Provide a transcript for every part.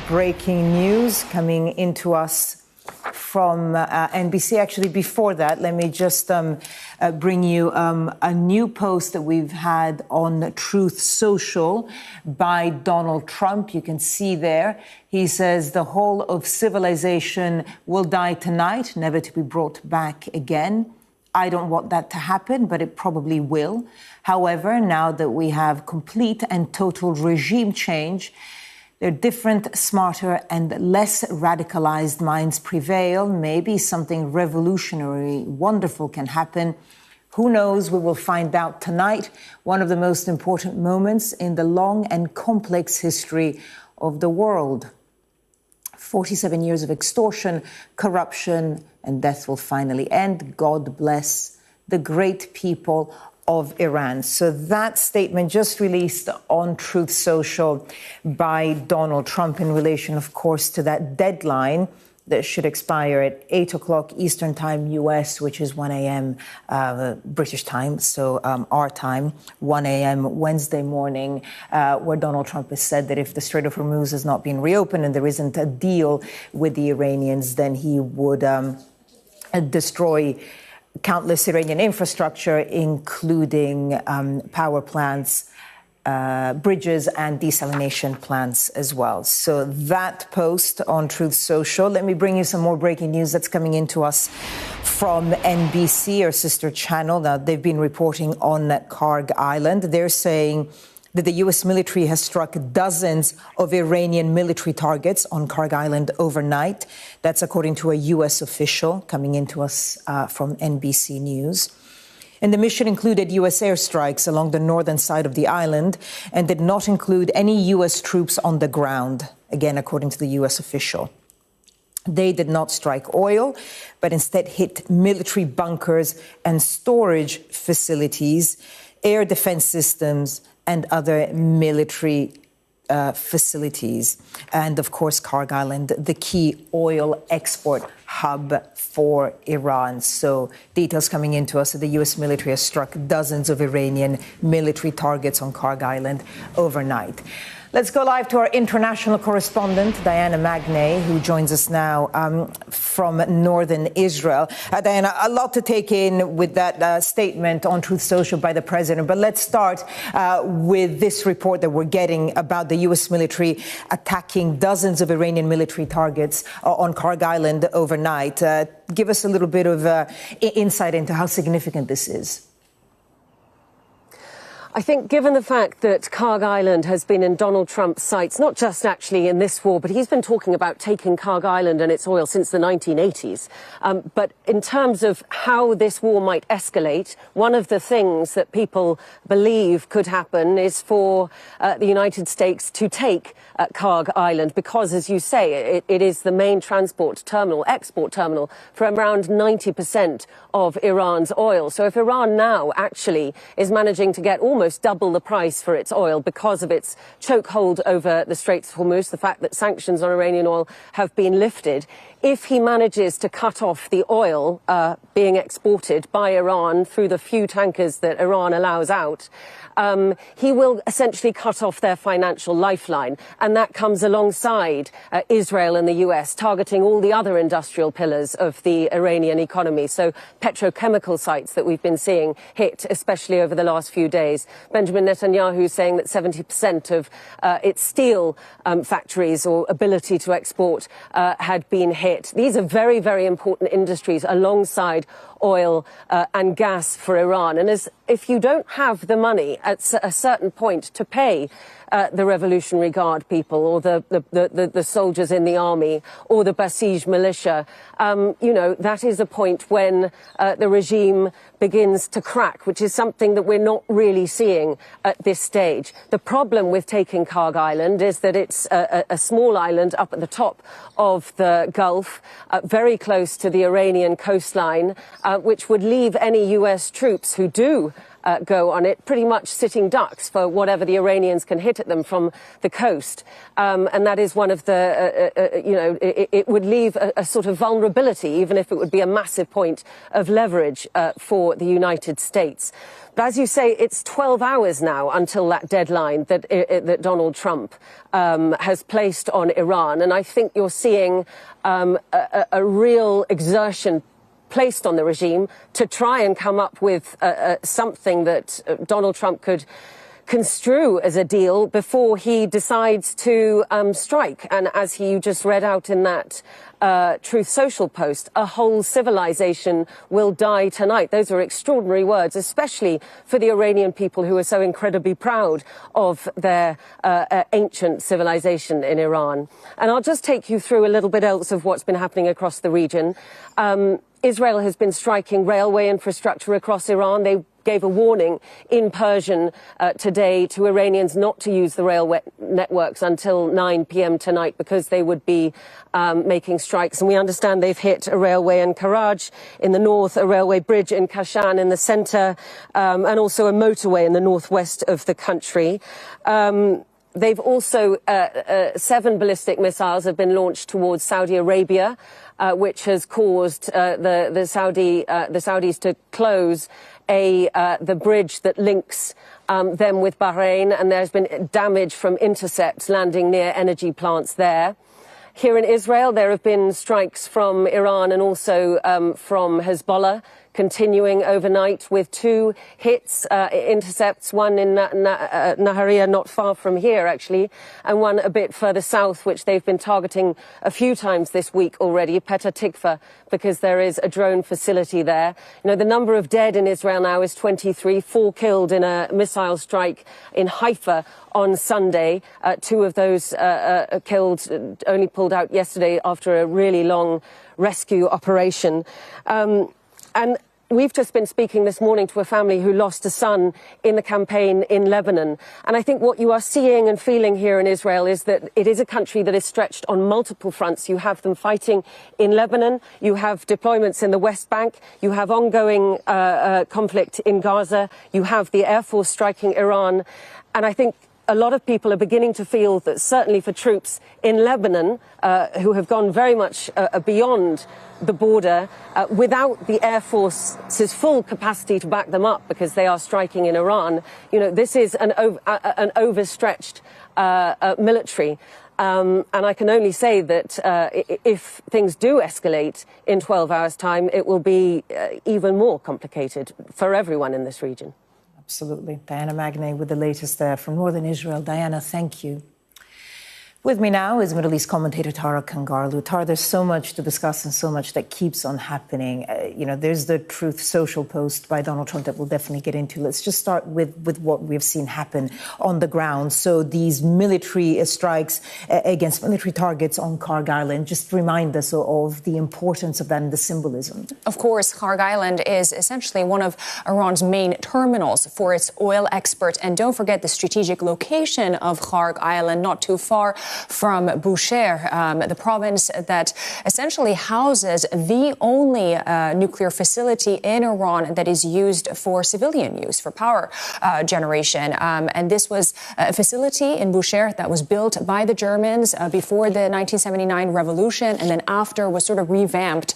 Breaking news coming into us from NBC. Actually, before that, let me just bring you a new post that we've had on Truth Social by Donald Trump. You can see there, he says, the whole of civilization will die tonight, never to be brought back again. I don't want that to happen, but it probably will. However, now that we have complete and total regime change, there are different, smarter and less radicalized minds prevail. Maybe something revolutionary, wonderful can happen. Who knows? We will find out tonight. One of the most important moments in the long and complex history of the world. 47 years of extortion, corruption, and death will finally end. God bless the great people of Iran. So that statement just released on Truth Social by Donald Trump in relation, of course, to that deadline that should expire at 8 o'clock Eastern Time, US, which is 1 a.m. British time, so our time, 1 a.m. Wednesday morning, where Donald Trump has said that if the Strait of Hormuz has not been reopened and there isn't a deal with the Iranians, then he would destroy countless Iranian infrastructure, including power plants, bridges and desalination plants as well. So that post on Truth Social. Let me bring you some more breaking news that's coming into us from NBC, our sister channel. Now, they've been reporting on Karg Island. They're saying that the U.S. military has struck dozens of Iranian military targets on Karg Island overnight. That's according to a U.S. official coming into us from NBC News. And the mission included U.S. airstrikes along the northern side of the island and did not include any U.S. troops on the ground, again, according to the U.S. official. They did not strike oil, but instead hit military bunkers and storage facilities, air defense systems, and other military facilities. And of course, Karg Island, the key oil export hub for Iran. So details coming into us that the U.S. military has struck dozens of Iranian military targets on Karg Island overnight. Let's go live to our international correspondent, Diana Magnay, who joins us now from northern Israel. Diana, a lot to take in with that statement on Truth Social by the president. But let's start with this report that we're getting about the U.S. military attacking dozens of Iranian military targets on Karg Island overnight. Give us a little bit of insight into how significant this is. I think given the fact that Karg Island has been in Donald Trump's sights, not just actually in this war, but he's been talking about taking Karg Island and its oil since the 1980s. But in terms of how this war might escalate, one of the things that people believe could happen is for the United States to take Karg Island because, as you say, it is the main transport terminal, export terminal for around 90% of Iran's oil. So if Iran now actually is managing to get almost double the price for its oil because of its chokehold over the Straits of Hormuz, the fact that sanctions on Iranian oil have been lifted, if he manages to cut off the oil being exported by Iran through the few tankers that Iran allows out, he will essentially cut off their financial lifeline. And that comes alongside Israel and the US targeting all the other industrial pillars of the Iranian economy. So petrochemical sites that we've been seeing hit, especially over the last few days. Benjamin Netanyahu saying that 70% of its steel factories or ability to export had been hit. These are very, very important industries alongside oil and gas for Iran. And if you don't have the money at a certain point to pay the Revolutionary Guard people or the soldiers in the army or the Basij militia, that is a point when the regime begins to crack, which is something that we're not really seeing at this stage. The problem with taking Karg Island is that it's a small island up at the top of the Gulf, very close to the Iranian coastline, which would leave any US troops who do go on it, pretty much sitting ducks for whatever the Iranians can hit at them from the coast. And that is one of the, it would leave a sort of vulnerability, even if it would be a massive point of leverage for the United States. But as you say, it's 12 hours now until that deadline that Donald Trump has placed on Iran. And I think you're seeing a real exertion placed on the regime to try and come up with something that Donald Trump could construe as a deal before he decides to strike. And as you just read out in that Truth Social post, a whole civilization will die tonight. Those are extraordinary words, especially for the Iranian people who are so incredibly proud of their ancient civilization in Iran. And I'll just take you through a little bit else of what's been happening across the region. Israel has been striking railway infrastructure across Iran. They gave a warning in Persian today to Iranians not to use the railway networks until 9 p.m. tonight because they would be making strikes. And we understand they've hit a railway in Karaj in the north, a railway bridge in Kashan in the centre, and also a motorway in the northwest of the country. They've also, 7 ballistic missiles have been launched towards Saudi Arabia, which has caused the Saudis to close the bridge that links them with Bahrain, and there's been damage from intercepts landing near energy plants there. Here in Israel, there have been strikes from Iran and also from Hezbollah, continuing overnight with 2 hits, intercepts, one in Nahariya, not far from here, actually, and one a bit further south, which they've been targeting a few times this week already, Petah Tikva, because there is a drone facility there. You know, the number of dead in Israel now is 23, 4 killed in a missile strike in Haifa on Sunday. 2 of those killed, only pulled out yesterday after a really long rescue operation. And we've just been speaking this morning to a family who lost a son in the campaign in Lebanon. And I think what you are seeing and feeling here in Israel is that it is a country that is stretched on multiple fronts. You have them fighting in Lebanon. You have deployments in the West Bank. You have ongoing conflict in Gaza. You have the Air Force striking Iran. And I think a lot of people are beginning to feel that certainly for troops in Lebanon, who have gone very much beyond the border, without the Air Force's full capacity to back them up because they are striking in Iran, you know, this is an overstretched military. And I can only say that if things do escalate in 12 hours' time, it will be even more complicated for everyone in this region. Absolutely. Diana Magnay with the latest there from northern Israel. Diana, thank you. With me now is Middle East commentator Tara Kangarloo. Tara, there's so much to discuss and so much that keeps on happening. There's the Truth Social post by Donald Trump that we'll definitely get into. Let's just start with what we've seen happen on the ground. So these military strikes against military targets on Kharg Island, just remind us of the importance of that and the symbolism. Of course, Kharg Island is essentially one of Iran's main terminals for its oil export. And don't forget the strategic location of Kharg Island, not too far from Bushehr, the province that essentially houses the only nuclear facility in Iran that is used for civilian use, for power generation. And this was a facility in Bushehr that was built by the Germans before the 1979 revolution, and then after was sort of revamped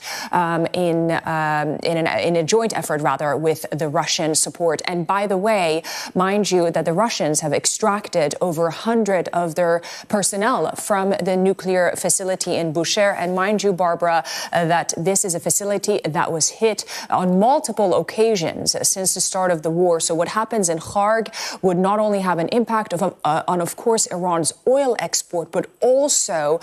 in a joint effort, rather, with the Russian support. And by the way, mind you, that the Russians have extracted over 100 of their personnel from the nuclear facility in Bushehr. And mind you, Barbara, that this is a facility that was hit on multiple occasions since the start of the war. So what happens in Kharg would not only have an impact on, of course, Iran's oil export, but also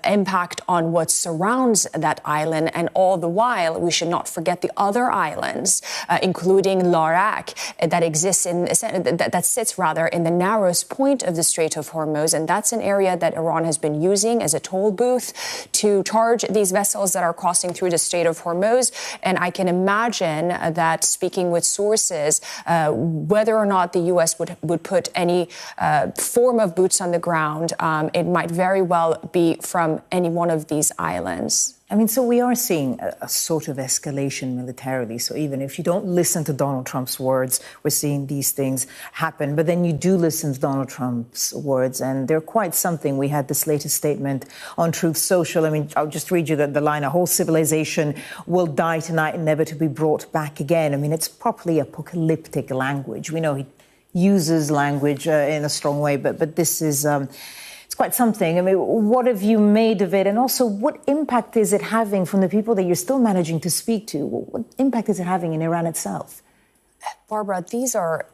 impact on what surrounds that island. And all the while, we should not forget the other islands, including Larak, that exists that sits in the narrowest point of the Strait of Hormuz. And that's an area that Iran has been using as a toll booth to charge these vessels that are crossing through the Strait of Hormuz. And I can imagine that, speaking with sources, whether or not the U.S. would put any form of boots on the ground, it might very well be from any one of these islands. I mean, so we are seeing a sort of escalation militarily. So even if you don't listen to Donald Trump's words, we're seeing these things happen. But then you do listen to Donald Trump's words, and they're quite something. We had this latest statement on Truth Social. I mean, I'll just read you the line: "A whole civilization will die tonight and never to be brought back again." I mean, it's properly apocalyptic language. We know he uses language in a strong way, but this is... It's quite something. I mean, what have you made of it? And also, what impact is it having from the people that you're still managing to speak to? What impact is it having in Iran itself? Barbara, these are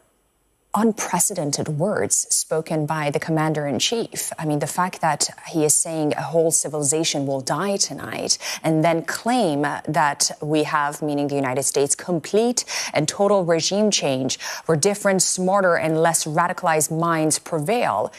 unprecedented words spoken by the commander-in-chief. I mean, the fact that he is saying a whole civilization will die tonight and then claim that we have, meaning the United States, complete and total regime change where different, smarter and less radicalized minds prevail.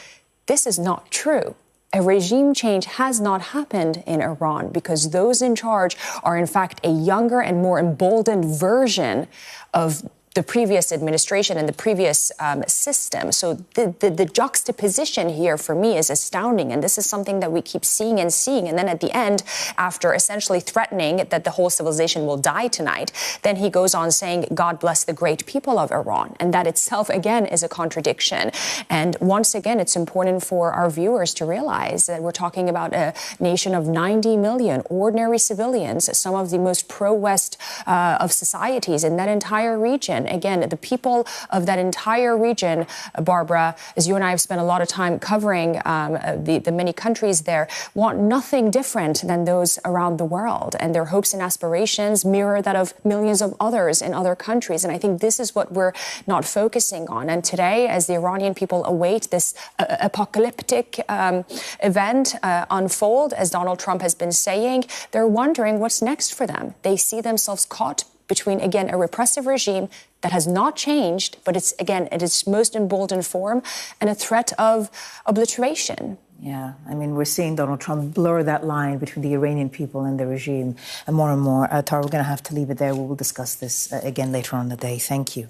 This is not true. A regime change has not happened in Iran because those in charge are, in fact, a younger and more emboldened version of the previous administration and the previous system. So the juxtaposition here for me is astounding. And this is something that we keep seeing. And then at the end, after essentially threatening that the whole civilization will die tonight, then he goes on saying, God bless the great people of Iran. And that itself, again, is a contradiction. And once again, it's important for our viewers to realize that we're talking about a nation of 90 million ordinary civilians, some of the most pro-West of societies in that entire region. Again, the people of that entire region, Barbara, as you and I have spent a lot of time covering the many countries there, want nothing different than those around the world. And their hopes and aspirations mirror that of millions of others in other countries. And I think this is what we're not focusing on. And today, as the Iranian people await this apocalyptic event unfold, as Donald Trump has been saying, they're wondering what's next for them. They see themselves caught between, again, a repressive regime that has not changed, but it's, again, at its most emboldened form, and a threat of obliteration. Yeah, I mean, we're seeing Donald Trump blur that line between the Iranian people and the regime and more. Tara, we're going to have to leave it there. We will discuss this again later on in the day. Thank you.